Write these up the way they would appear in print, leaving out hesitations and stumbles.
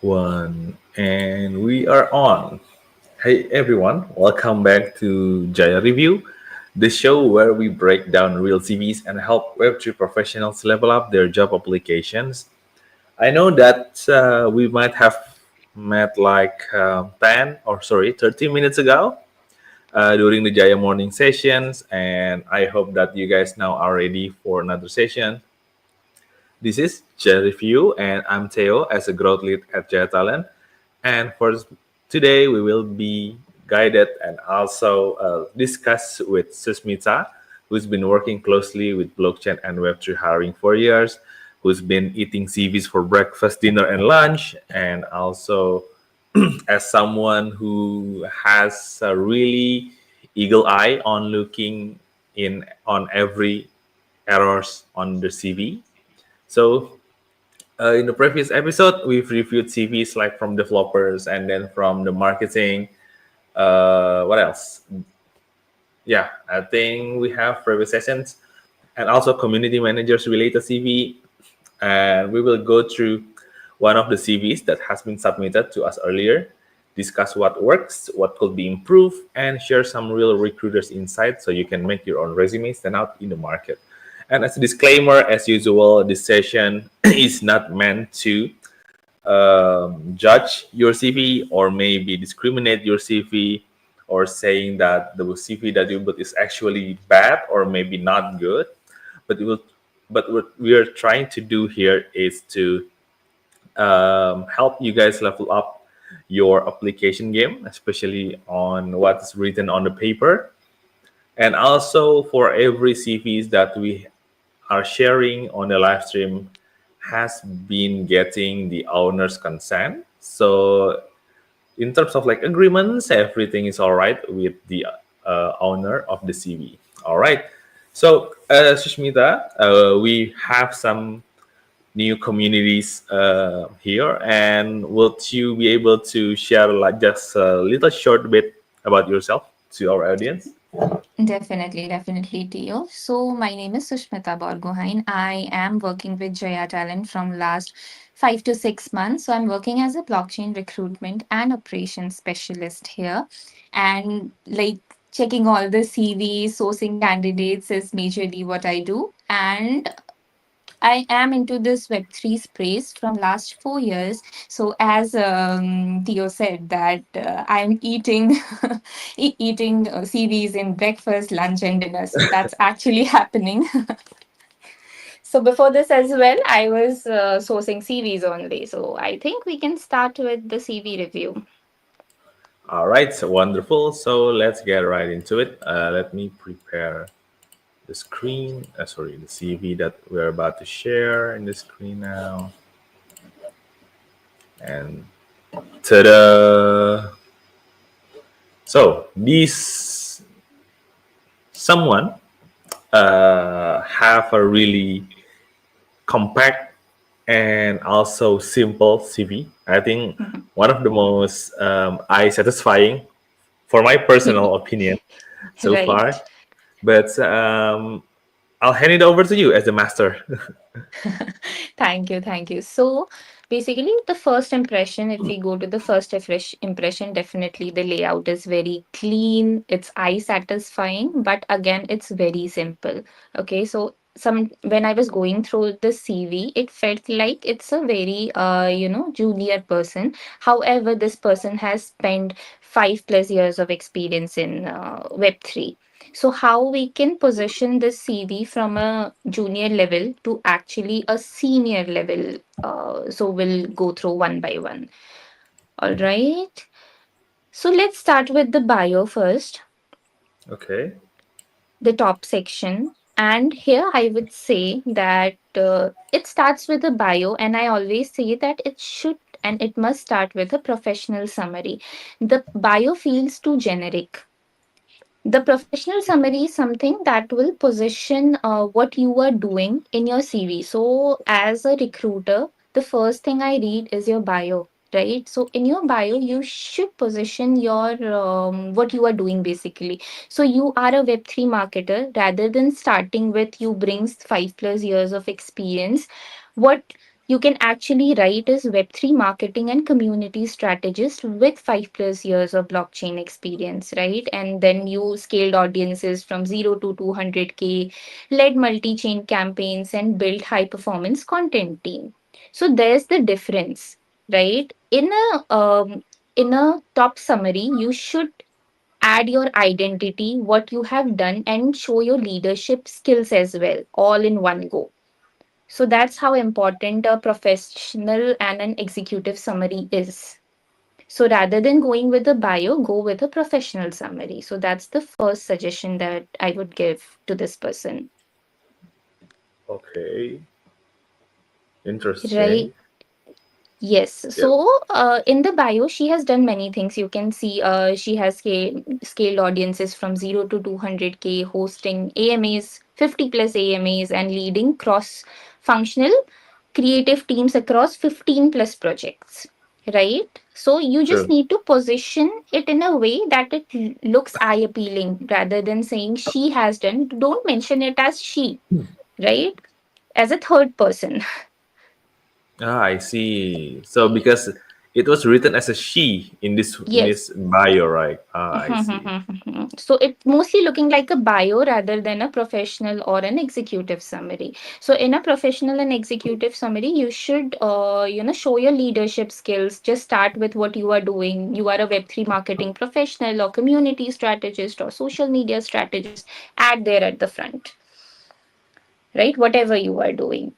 One, and we are on. Hey everyone, welcome back to Jaya Review, the show where we break down real CVs and help Web3 professionals level up their job applications. I know that we might have met like 10 or sorry, 30 minutes ago during the Jaya morning sessions, and I hope that you guys now are ready for another session. This is Jaya Review, and I'm Theo as a growth lead at Jaya Talent. And for today, we will be guided and also discuss with Susmita, who's been working closely with blockchain and Web3 hiring for years, who's been eating CVs for breakfast, dinner, and lunch, and also as someone who has a really eagle eye on looking in on every errors on the CV. So in the previous episode, we've reviewed CVs like from developers and then from the marketing. What else? Yeah, I think we have previous sessions and also community managers related CV. And we will go through one of the CVs that has been submitted to us earlier, discuss what works, what could be improved, and share some real recruiters' insights so you can make your own resume stand out in the market. And as a disclaimer, as usual, this session is not meant to judge your CV or maybe discriminate your CV or saying that the CV that you put is actually bad or maybe not good. But it will, but what we are trying to do here is to help you guys level up your application game, especially on what's written on the paper. And also for every CVs that we are sharing on the live stream has been getting the owner's consent. So in terms of like agreements, everything is all right with the owner of the CV. All right. So Sushmita, we have some new communities here, and would you be able to share like just a little short bit about yourself to our audience? Definitely, Teo. So my name is Sushmita Borgohain. I am working with Jaya Talent from last 5 to 6 months. So I'm working as a blockchain recruitment and operations specialist here. And like checking all the CVs, sourcing candidates is majorly what I do. And I am into this Web3 space from last 4 years. So as Theo said that I'm eating eating CVs in breakfast, lunch, and dinner. So that's actually happening. So before this as well, I was sourcing CVs only. So I think we can start with the CV review. All right, so wonderful. So let's get right into it. Let me prepare the screen. Sorry, the CV that we're about to share in the screen now. And ta-da! So this someone have a really compact and also simple CV. I think one of the most eye satisfying for my personal opinion so Right. far. But I'll hand it over to you as the master. Thank you. So basically, the first impression, if we go to the first impression, definitely the layout is very clean, it's eye satisfying, but again, it's very simple. Okay, so some when I was going through the CV, it felt like it's a very junior person. However, this person has spent 5 plus years of experience in Web3. So, how we can position this CV from a junior level to actually a senior level? So, we'll go through one by one. All right. So, let's start with the bio first, Okay. the top section. And here I would say that it starts with a bio, and I always say that it should and it must start with a professional summary. The bio feels too generic. The professional summary is something that will position what you are doing in your CV. So, as a recruiter, the first thing I read is your bio, right? So, in your bio, you should position your what you are doing basically. So, you are a Web3 marketer rather than starting with you brings 5 plus years of experience. What You can actually write as Web3 marketing and community strategist with 5 plus years of blockchain experience, right? And then you scaled audiences from 0 to 200K, led multi chain campaigns, and built high performance content team. So there's the difference, right? In a top summary, you should add your identity, what you have done, and show your leadership skills as well, all in one go. So that's how important a professional and an executive summary is. So rather than going with a bio, go with a professional summary. So that's the first suggestion that I would give to this person. Okay, interesting. Right. Yes. Yep, So, in the bio, she has done many things. You can see she has scaled audiences from 0 to 200K, hosting AMAs, 50 plus AMAs, and leading cross functional creative teams across 15 plus projects. Right. So, you just true. need to position it in a way that it looks eye appealing rather than saying she has done. Don't mention it as she, right? As a third person. Ah, I see. So because it was written as a she in this Yes. bio, right? Ah, I see. So it mostly looking like a bio rather than a professional or an executive summary. So in a professional and executive summary, you should show your leadership skills. Just start with what you are doing. You are a Web3 marketing professional or community strategist or social media strategist. Add there at the front, right? Whatever you are doing,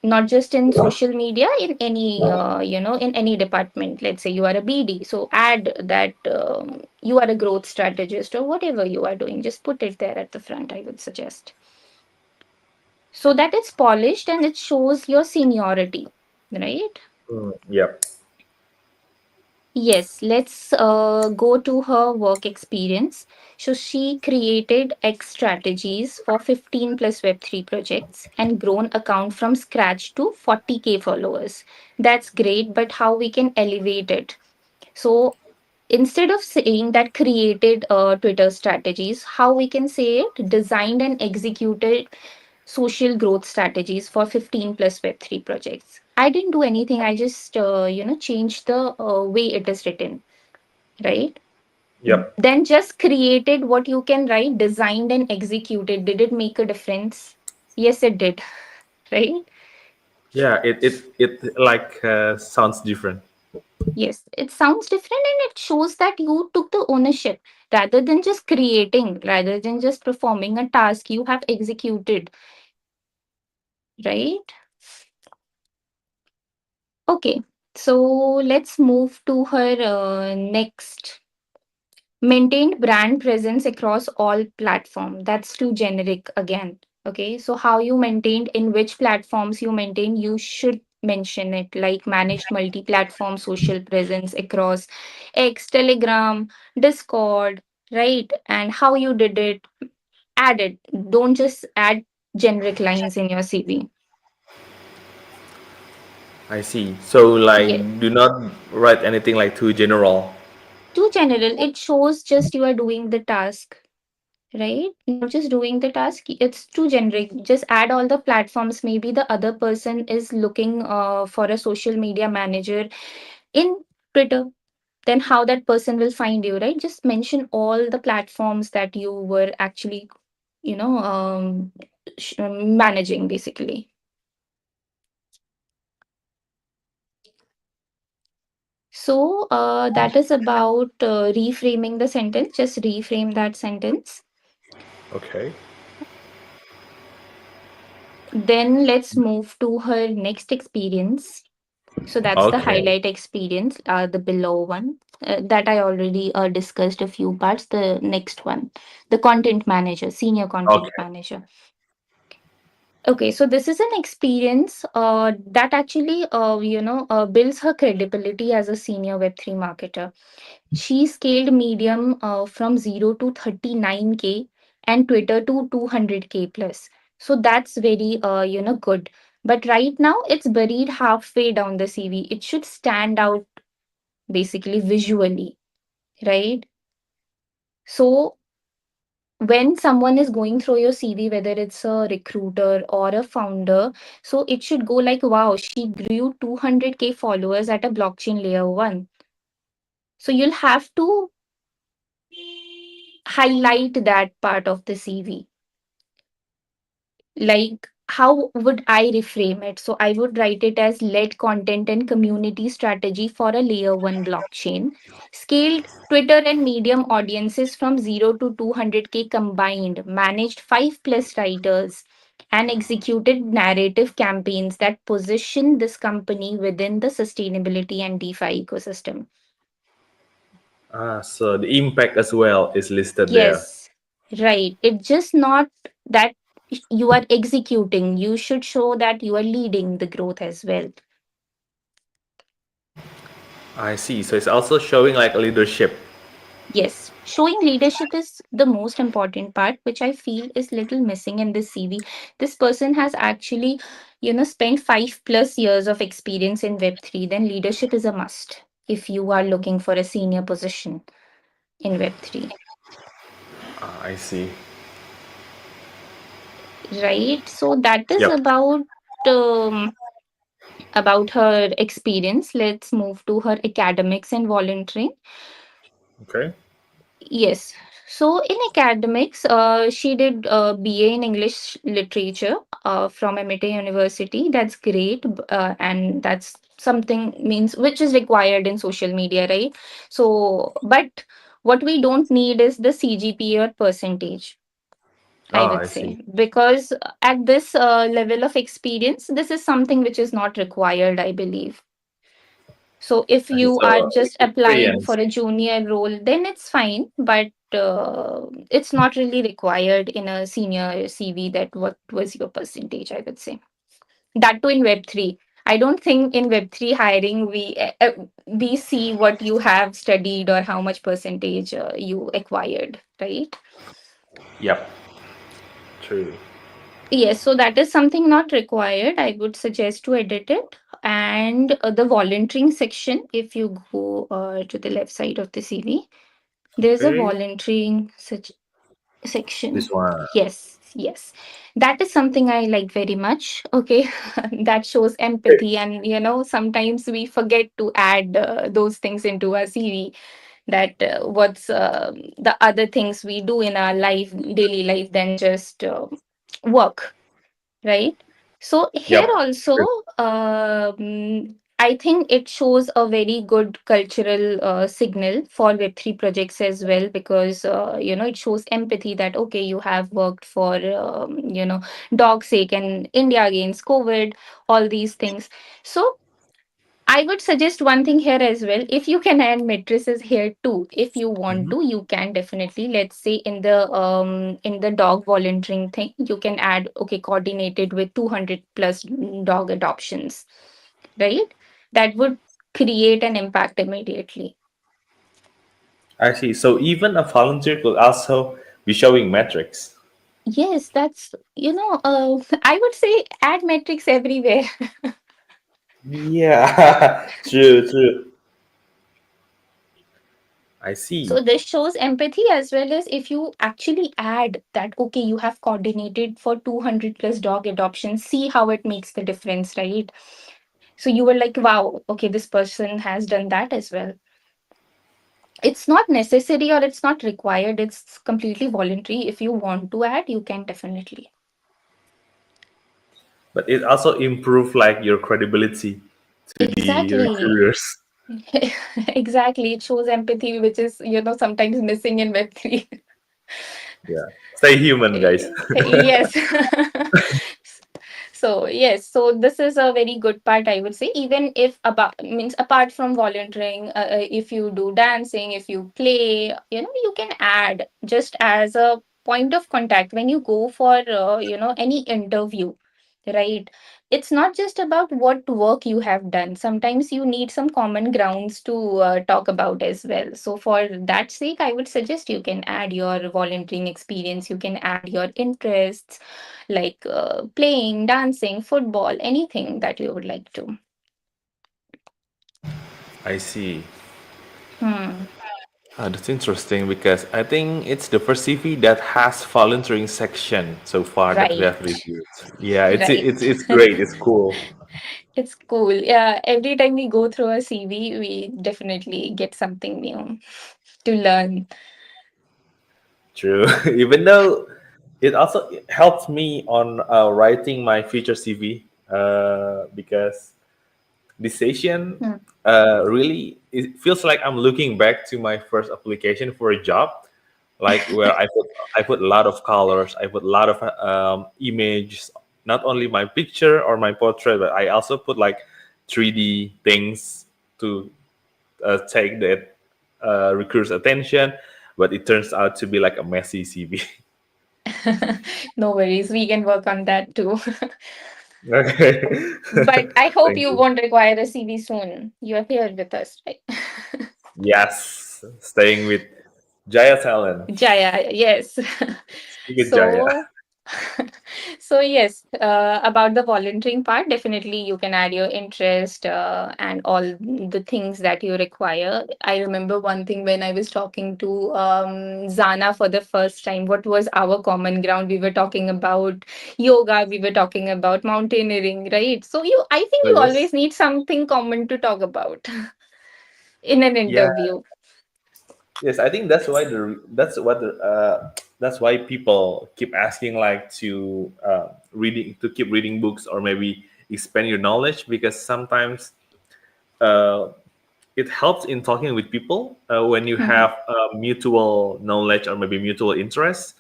not just in social media, in any in any department. Let's say you are a BD, so add that you are a growth strategist or whatever you are doing, just put it there at the front, I would suggest, so that it's polished and it shows your seniority, right? Yep. Yes, let's go to her work experience. So she created X strategies for 15 plus Web3 projects and grown account from scratch to 40K followers. That's great, but how we can elevate it? So instead of saying that created Twitter strategies, how we can say it designed and executed social growth strategies for 15 plus Web3 projects. I didn't do anything. I just, changed the way it is written, right? Yep. Then just created what you can write, designed and executed. Did it make a difference? Yes, it did, right? Yeah, it like sounds different. Yes, it sounds different and it shows that you took the ownership rather than just creating, rather than just performing a task you have executed, right? Okay, so let's move to her next. Maintained brand presence across all platform. That's too generic again. Okay, so how you maintained, in which platforms you maintain, you should mention it, like managed multi-platform social presence across X, Telegram, Discord, right? And how you did it, add it. Don't just add generic lines in your CV. I see. So Yeah, like, do not write anything like too general. too general. It shows just you are doing the task, right? Not just doing the task. It's too generic. Just add all the platforms. Maybe the other person is looking for a social media manager in Twitter. Then how that person will find you, right? Just mention all the platforms that you were actually, you know, managing basically. So that is about reframing the sentence. Just reframe that sentence. Okay. Then let's move to her next experience. So that's the Okay. highlight experience, the below one that I already discussed a few parts. The next one, the content manager, senior content Okay. manager. Okay, so this is an experience that actually, builds her credibility as a senior Web3 marketer. She scaled Medium from 0 to 39K and Twitter to 200K plus. So that's very, good. But right now, it's buried halfway down the CV. It should stand out basically visually, right? So when someone is going through your CV, whether it's a recruiter or a founder, so it should go like, wow, she grew 200K followers at a blockchain layer one. So you'll have to highlight that part of the CV. Like, how would I reframe it? So I would write it as led content and community strategy for a layer one blockchain, scaled Twitter and Medium audiences from 0 to 200K combined, managed 5 plus writers, and executed narrative campaigns that position this company within the sustainability and DeFi ecosystem. So the impact as well is listed there. Yes, right. It's just not that you are executing, you should show that you are leading the growth as well. I see. So it's also showing like leadership. Yes, showing leadership is the most important part, which I feel is little missing in this CV. This person has actually, spent 5 plus years of experience in Web3. Then leadership is a must if you are looking for a senior position in Web3, I see. right? So that is Yep. um, about her experience. Let's move to her academics and volunteering. Okay. Yes. So in academics, she did BA in English literature from MIT University. That's great, and that's something means which is required in social media, right? So, but what we don't need is the CGPA or percentage, I Ah, would I see. say, because at this level of experience, this is something which is not required, I believe. So if I see. you are So just applying for experience. a junior role, then it's fine, but it's not really required in a senior CV that what was your percentage, I would say. That too in Web3. I don't think in Web3 hiring we see what you have studied or how much percentage you acquired, right? Yep. True. Yes, so that is something not required. I would suggest to edit it. And the volunteering section, if you go to the left side of the CV, there's a Okay. volunteering This section. one. Yes, yes. That is something I like very much. Okay. That shows Okay. empathy. And, sometimes we forget to add those things into our CV, that what's the other things we do in our life, daily life, than just work, right? So here Yep. also, True. I think it shows a very good cultural signal for Web3 projects as well, because it shows empathy that okay, you have worked for dog's sake and India against COVID, all these things. So I would suggest one thing here as well. If you can add matrices here too, if you want Mhm. to, you can definitely. Let's say in the dog volunteering thing, you can add okay, coordinated with 200 plus dog adoptions, right? That would create an impact immediately. I see. So even a volunteer could also be showing metrics. Yes, that's I would say add metrics everywhere. Yeah. True. True. I see. So this shows empathy as well as if you actually add that, okay, you have coordinated for 200 plus dog adoptions, see how it makes the difference, right? So you were like, wow, okay, this person has done that as well. It's not necessary or it's not required. It's completely voluntary. If you want to add, you can definitely. But it also improve like your credibility to the Exactly. recruiters. Exactly. It shows empathy, which is, sometimes missing in Web3. Yeah. Stay human, guys. Yes. So yes, so this is a very good part, I would say. Even if about means apart from volunteering, if you do dancing, if you play, you can add just as a point of contact when you go for any interview, right? It's not just about what work you have done. Sometimes you need some common grounds to talk about as well. So for that sake, I would suggest you can add your volunteering experience. You can add your interests like playing, dancing, football, anything that you would like to. I see. Hmm. That's interesting because I think it's the first CV that has volunteering section so far that we Right, have reviewed. Yeah, right. it's great. It's cool. It's cool. Yeah, every time we go through a CV, we definitely get something new to learn. True. Even though it also helps me on writing my future CV because this session Hmm. really it feels like I'm looking back to my first application for a job, like where I put a lot of colors, I put a lot of images, not only my picture or my portrait, but I also put like 3D things to take that recruit's attention. But it turns out to be like a messy CV. No worries, we can work on that too. Okay. But I hope Thank you you. won't require a CV soon. You are here with us, right? Yes, staying with Jaya Talent. Jaya, yes. Speak with Jaya. So, so yes, about the volunteering part, definitely you can add your interest and all the things that you require. I remember one thing when I was talking to Zana for the first time. What was our common ground? We were talking about yoga. We were talking about mountaineering, right? So I think Oh you yes. always need something common to talk about in an Yeah. interview. Yes, I think that's why people keep asking like to keep reading books or maybe expand your knowledge because sometimes uh, it helps in talking with people when you have mutual knowledge or maybe mutual interests,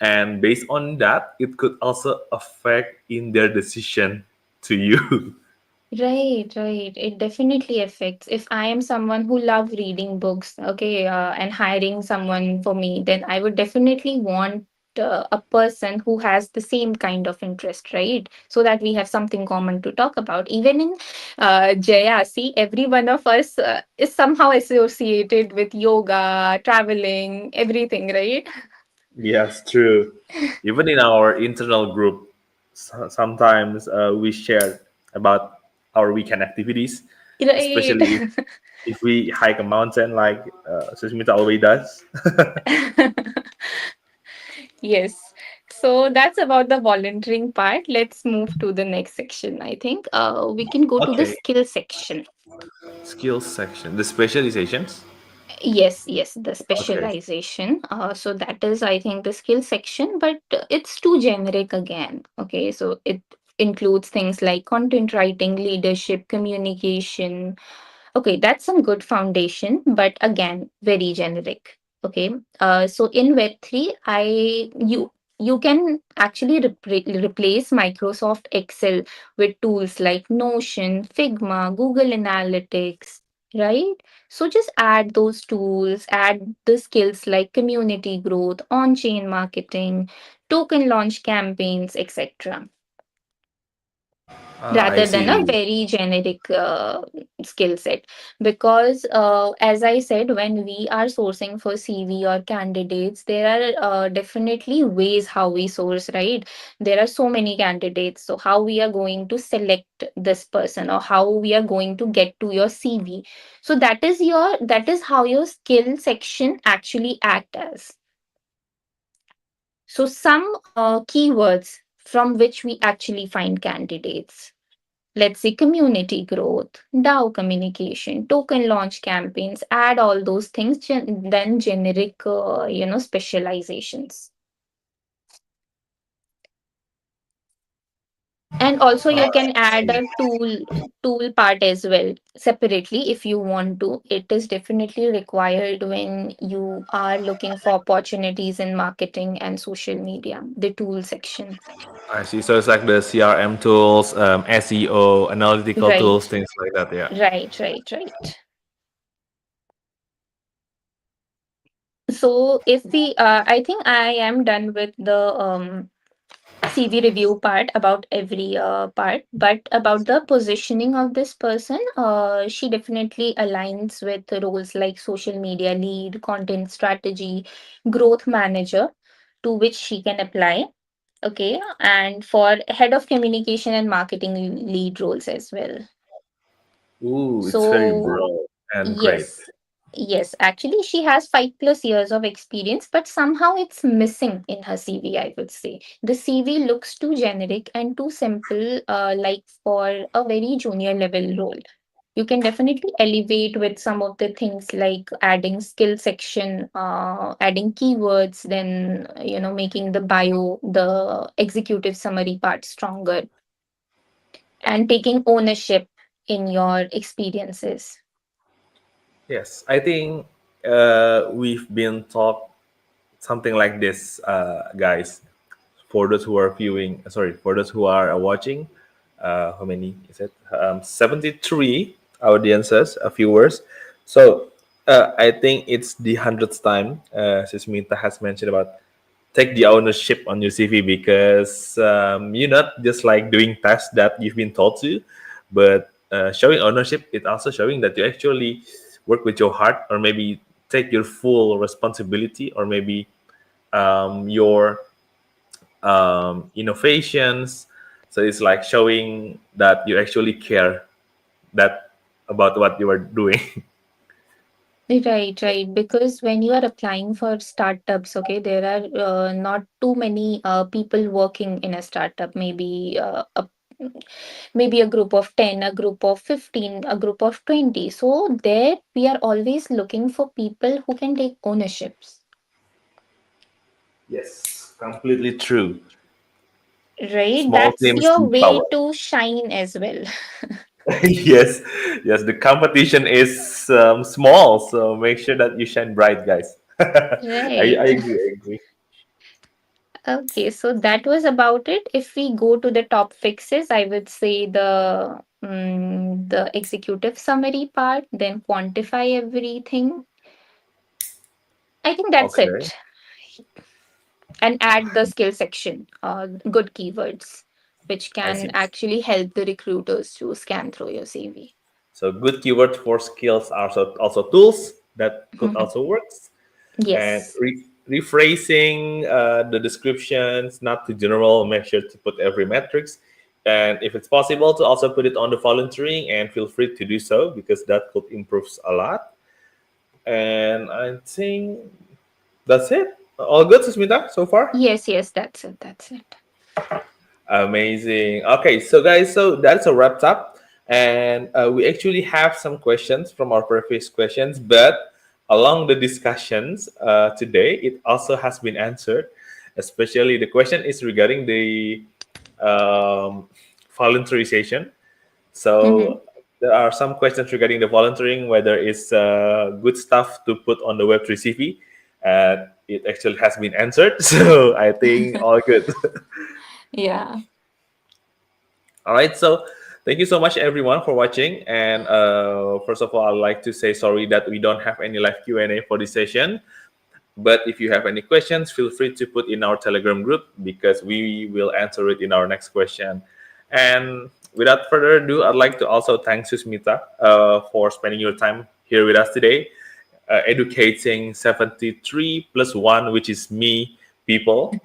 and based on that it could also affect in their decision to you. Right, right. It definitely affects. If I am someone who love reading books, okay, and hiring someone for me, then I would definitely want a person who has the same kind of interest, right? So that we have something common to talk about. Even in Jaya, see, every one of us is somehow associated with yoga, traveling, everything, right? Yes, true. Even in our internal group, sometimes we share about our weekend activities, Right. especially if we hike a mountain like Susmita always does. Yes. So that's about the volunteering part. Let's move to the next section. I think we can go to the Okay. skill section. Skills section, the specializations. Yes, yes, the Okay. specialization. So that is, I think, the skill section, but it's too generic again. Okay, so it includes things like content writing, leadership, communication. Okay, that's some good foundation, but again, very generic. Okay, so in Web3, you can actually replace Microsoft Excel with tools like Notion, Figma, Google Analytics, right? So just add those tools, add the skills like community growth, on-chain marketing, token launch campaigns, etc., I rather than a see. very generic skill set. Because as I said, when we are sourcing for CV or candidates, there are definitely ways how we source, right? There are so many candidates, so how we are going to select this person or how we are going to get to your CV. So that is how your skill section actually act as. So some keywords from which we actually find candidates, let's say community growth, DAO communication, token launch campaigns, add all those things, then generic, specializations. And also you I can add see. a tool part as well separately if you want to. It is definitely required when you are looking for opportunities in marketing and social media, the tool section. I see. So it's like the CRM tools, SEO, analytical tools, Right, things like that. Yeah. right, right, right. So if we I think I am done with the CV review part about every part, but about the positioning of this person, she definitely aligns with the roles like social media lead, content strategy, growth manager, to which she can apply. Okay, and for head of communication and marketing lead roles as well. Ooh, it's very So broad and great. yes, Yes, actually, she has 5+ years of experience, but somehow it's missing in her CV, I would say. The CV looks too generic and too simple, like for a very junior level role. You can definitely elevate with some of the things like adding skill section, adding keywords, then, making the bio, the executive summary part stronger, and taking ownership in your experiences. Yes, I think we've been taught something like this, guys. For those who are viewing, sorry, for those who are watching, how many is it? 73 audiences, viewers. So I think it's the hundredth time Sismita has mentioned about take the ownership on your CV, because you're not just like doing tasks that you've been told to, but showing ownership is also showing that you actually work with your heart, or maybe take your full responsibility, or maybe your innovations. So it's like showing that you actually care that about what you are doing. Right, right. Because when you are applying for startups, okay, there are not too many people working in a startup. Maybe a group of 10, a group of 15, a group of 20. So there we are always looking for people who can take ownerships. Yes, completely true. Right? Small That's teams your big way power. to shine as well. Yes, yes. The competition is small, so make sure that you shine bright, guys. I Right. agree. I agree. Okay, so that was about it. If we go to the top fixes, I would say the executive summary part, then quantify everything. I think that's Okay, it. And add the skill section, good keywords, which I can see. actually help the recruiters to scan through your CV. So good keywords for skills are also tools that could also work. And Yes. rephrasing the descriptions, not too general. Make sure to put every metrics, and if it's possible, to also put it on the volunteering. And feel free to do so, because that could improve a lot. And I think that's it. All good, Susmita, so far. Yes, yes, that's it. That's it. Amazing. Okay, so guys, so that's a wrapped up, and we actually have some questions from our previous questions, but along the discussions today, it also has been answered. Especially the question is regarding the um, voluntarization. Mhm. So there are some questions regarding the volunteering, whether it's good stuff to put on the Web3 CV. It actually has been answered, so I think all good. Yeah. All right, so thank you so much, everyone, for watching. And first of all, I'd like to say sorry that we don't have any live Q&A for this session. But if you have any questions, feel free to put in our Telegram group, because we will answer it in our next question. And without further ado, I'd like to also thank Susmita for spending your time here with us today, educating 73 plus 1, which is me, people,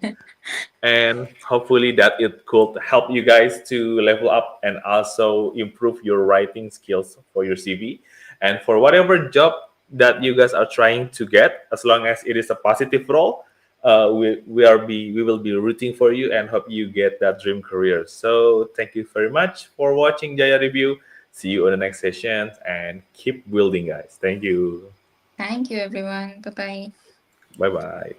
and hopefully that it could help you guys to level up and also improve your writing skills for your CV, and for whatever job that you guys are trying to get, as long as it is a positive role. We will be rooting for you and hope you get that dream career. So thank you very much for watching Jaya Review. See you on the next session, and keep building, guys. Thank you. Thank you, everyone. Bye bye. Bye bye.